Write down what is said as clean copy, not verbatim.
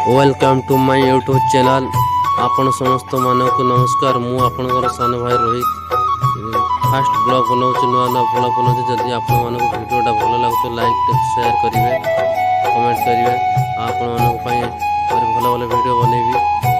Welcome two माय YouTube channel. आपण समस्त मानक नमस्कार। मु आपनकर सान भाई रोहित फास्ट ब्लॉग बनाऊँ नुआ नुआ ब्लॉग बनाऊँ। जदि आपण मानक वीडियोटा भल लगे तो लाइक शेयर करेंगे, कमेंट करेंगे। आपण मानक भल भल वीडियो बनैबी।